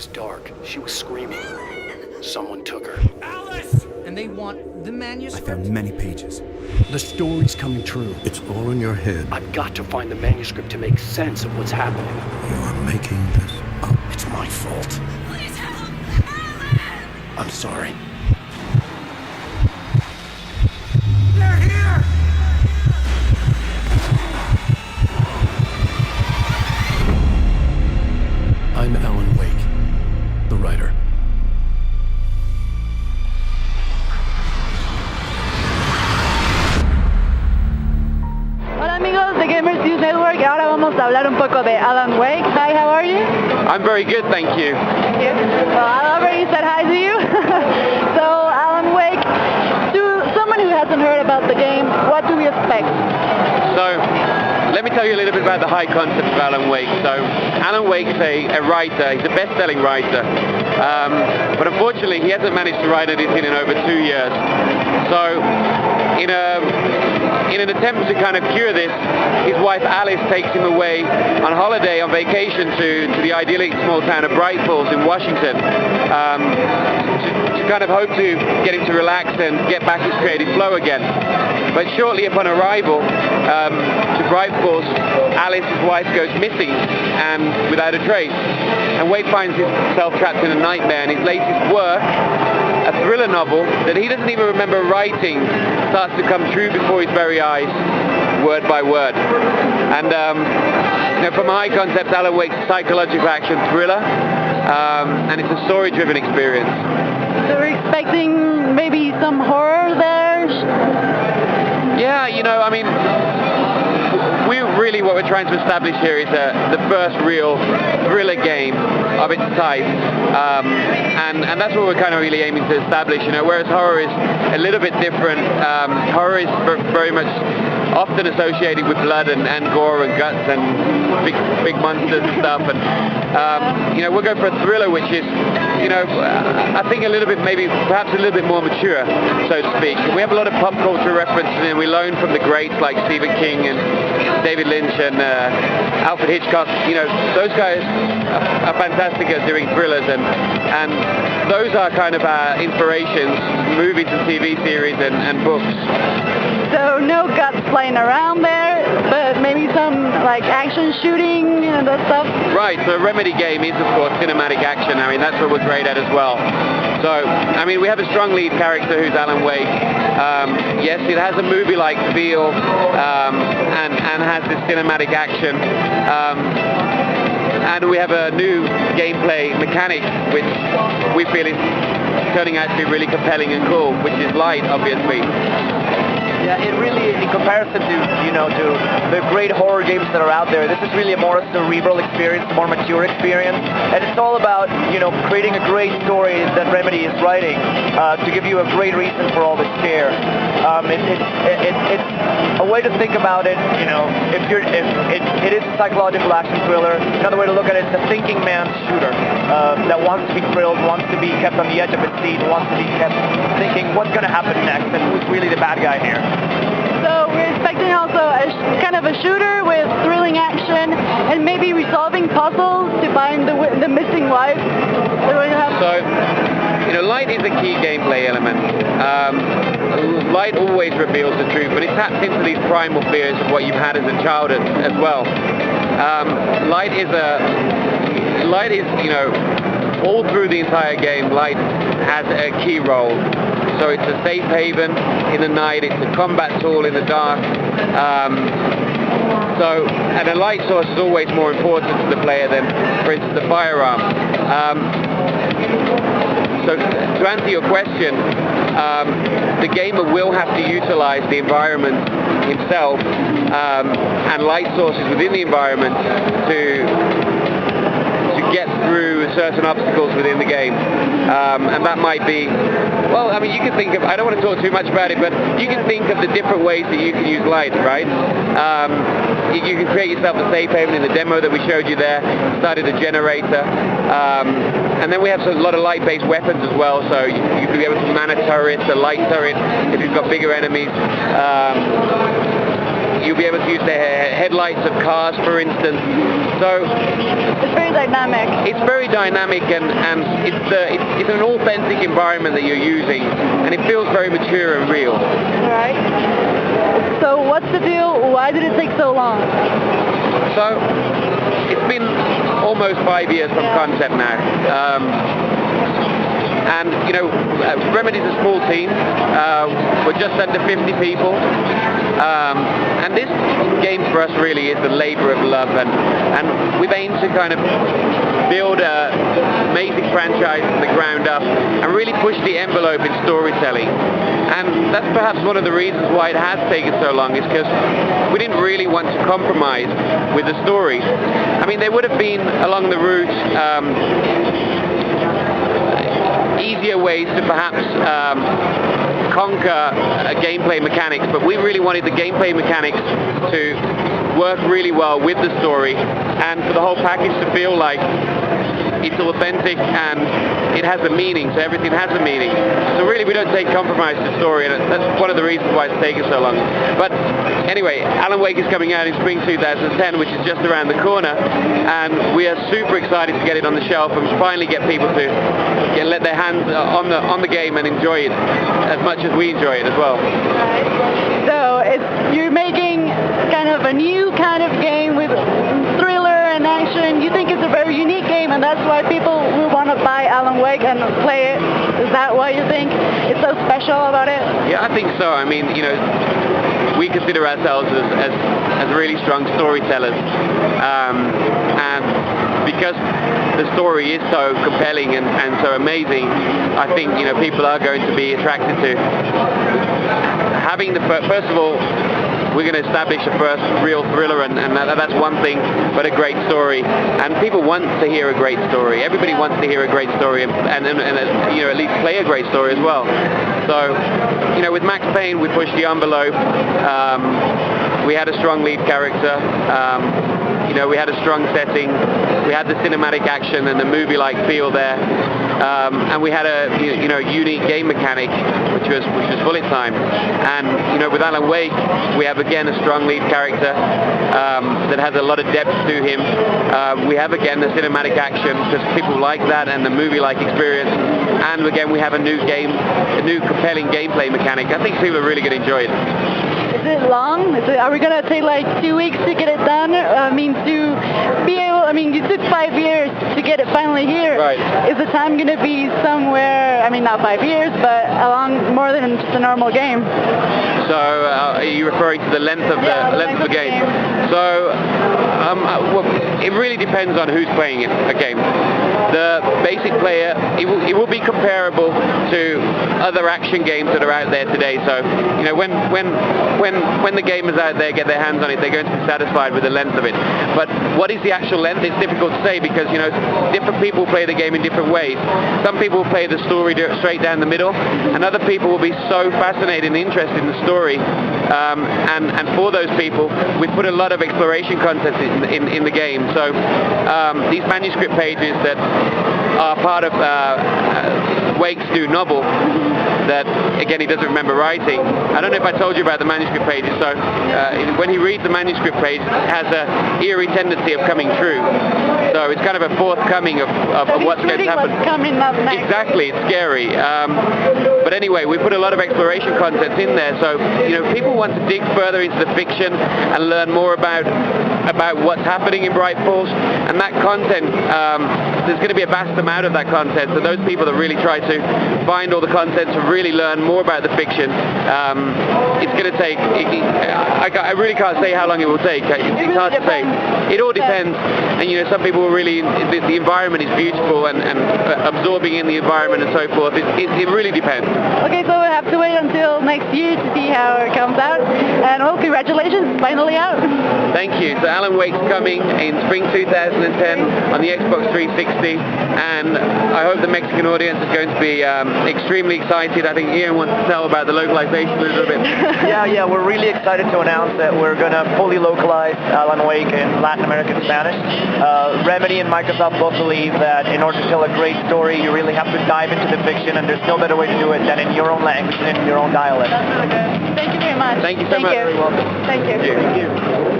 was dark. She was screaming. Someone took her. Alice! And they want the manuscript? I found many pages. The story's coming true. It's all in your head. I've got to find the manuscript to make sense of what's happening. You are making this up. It's my fault. Please help! Alan! I'm sorry. They're here! I'm Alan Wake, the writer. Hola amigos de Gamers News Network, ahora vamos a hablar un poco de Alan Wake. Hi, how are you? I'm very good, thank you. Thank you. Well, I already said hi to you. So, Alan Wake, to someone who hasn't heard about the game, what do we expect? So, let me tell you a little bit about the high concept of Alan Wake. So, Alan Wake's a writer, he's a best-selling writer, but unfortunately he hasn't managed to write anything in over 2 years. So, in an attempt to kind of cure this, his wife Alice takes him away on holiday, on vacation to the idyllic small town of Bright Falls in Washington, to kind of hope to get him to relax and get back his creative flow again. But shortly upon arrival to Bright Falls, Alice, his wife, goes missing and without a trace. And Wake finds himself trapped in a nightmare, and his latest work, a thriller novel that he doesn't even remember writing, starts to come true before his very eyes, word by word. And from high concepts, Alan Wake's a psychological action thriller, and it's a story-driven experience. So we're expecting maybe some horror there? Yeah, I mean, what we're trying to establish here is the first real thriller game of its type, and that's what we're kind of really aiming to establish. Whereas horror is a little bit different. Horror is very much often associated with blood and gore and guts and big monsters and stuff. And we'll go for a thriller, which is, I think a little bit, maybe perhaps a little bit more mature, so to speak. We have a lot of pop culture references, and we learn from the greats like Stephen King and David Lynch and Alfred Hitchcock. Those guys are fantastic at doing thrillers, and those are kind of our inspirations, movies and TV series and books. So no guts flying around there, but maybe some like action shooting and that stuff? Right, so a Remedy game is of course cinematic action. I mean, that's what we're great at as well. So, I mean, we have a strong lead character who's Alan Wake. Yes, it has a movie-like feel and has this cinematic action. And we have a new gameplay mechanic which we feel is turning out to be really compelling and cool, which is light, obviously. Yeah, it really, in comparison to the great horror games that are out there, this is really a more cerebral experience, a more mature experience, and it's all about creating a great story that Remedy is writing to give you a great reason for all the scare. It's a way to think about it. If it is a psychological action thriller. Another way to look at it is a thinking man's shooter that wants to be thrilled, wants to be kept on the edge of his seat, wants to be kept thinking what's going to happen next and who's really the bad guy here. So we're expecting also kind of a shooter with thrilling action and maybe resolving puzzles to find the missing wife. So, light is a key gameplay element. Light always reveals the truth, but it taps into these primal fears of what you've had as a child as well. Light is all through the entire game, light has a key role. So it's a safe haven in the night, it's a combat tool in the dark. And a light source is always more important to the player than, for instance, the firearm. So to answer your question, the gamer will have to utilize the environment himself and light sources within the environment to get through certain obstacles within the game. And that might be, you can think of, I don't want to talk too much about it, but you can think of the different ways that you can use light, right? You can create yourself a safe haven in the demo that we showed you there, started a generator, and then we have a lot of light-based weapons as well, so you can be able to man a turret, a light turret, if you've got bigger enemies. you'll be able to use the headlights of cars, for instance. So It's very dynamic. it's very dynamic, and it's an authentic environment that you're using, and it feels very mature and real. Right. So what's the deal? Why did it take so long? So it's been almost 5 years from concept now. And you know, Remedy's a small team. We're just under 50 people. And this game for us really is a labor of love, and we've aimed to kind of build an amazing franchise from the ground up and really push the envelope in storytelling. And that's perhaps one of the reasons why it has taken so long, is because we didn't really want to compromise with the story. I mean, there would have been along the route easier ways to perhaps conquer gameplay mechanics, but we really wanted the gameplay mechanics to work really well with the story, and for the whole package to feel like it's authentic and it has a meaning, so everything has a meaning. So really we don't take compromise to the story, and that's one of the reasons why it's taken so long. But anyway, Alan Wake is coming out in spring 2010, which is just around the corner, and we are super excited to get it on the shelf and finally get people to let their hands on the game and enjoy it as much as we enjoy it as well. So you're making kind of a new kind of game with thriller and action. You think it's a very unique game, and that's why people will want to buy Alan Wake and play it. Is that why you think it's so special about it? Yeah, I think so. I mean, you know, we consider ourselves as really strong storytellers, and because the story is so compelling and so amazing, I think, you know, people are going to be attracted to having first of all, we're going to establish a first real thriller, and that's one thing, but a great story. And people want to hear a great story. Everybody wants to hear a great story, and you know, at least play a great story as well. So, you know, with Max Payne, we pushed the envelope. We had a strong lead character. You know, we had a strong setting. We had the cinematic action and the movie-like feel there. And we had a unique game mechanic, which was bullet time. And you know, with Alan Wake, we have again a strong lead character that has a lot of depth to him. We have again the cinematic action, because people like that, and the movie-like experience. And again, we have a new compelling gameplay mechanic. I think people are really going to enjoy it. Is it long? Are we going to take like 2 weeks to get it done? I mean, to be able, I mean, you took 5 years to get it finally here. Right. Is the time going to be somewhere, I mean, not 5 years, but along more than just a normal game? So, are you referring to the length of the game? So, well, it really depends on who's playing a game. The basic player, it will be comparable to other action games that are out there today. So, you know, when the gamers out there get their hands on it, they're going to be satisfied with the length of it. But what is the actual length? It's difficult to say, because, you know, different people play the game in different ways. Some people play the story straight down the middle, and other people will be so fascinated and interested in the story. And for those people, we put a lot of exploration content in the game. So these manuscript pages that are part of Wake's new novel, that again he doesn't remember writing. I don't know if I told you about the manuscript pages. So when he reads the manuscript page, it has an eerie tendency of coming true. So it's kind of a forthcoming of what's going to happen. What's coming up next. Exactly, it's scary. But anyway, we put a lot of exploration content in there. So, you know, people want to dig further into the fiction and learn more about what's happening in Bright Falls, and that content, there's going to be a vast amount of that content. So those people that really try to find all the content to really learn more about the fiction, it's going to take, I really can't say how long it will take. It's hard to say. It all depends. And you know, some people will really, the environment is beautiful, and absorbing in the environment and so forth. It really depends. Okay, so we'll have to wait until next year to see how it comes out. And well, congratulations, finally out. Thank you. So Alan Wake's coming in spring 2010 on the Xbox 360, and I hope the Mexican audience is going to be extremely excited. I think Ian wants to tell about the localization a little bit. Yeah, we're really excited to announce that we're going to fully localize Alan Wake in Latin American Spanish. Remedy and Microsoft both believe that in order to tell a great story, you really have to dive into the fiction, and there's no better way to do it than in your own language and in your own dialect. That's really good. Thank you very much. Thank you so much. Thank you. You're welcome. Thank you. Thank you.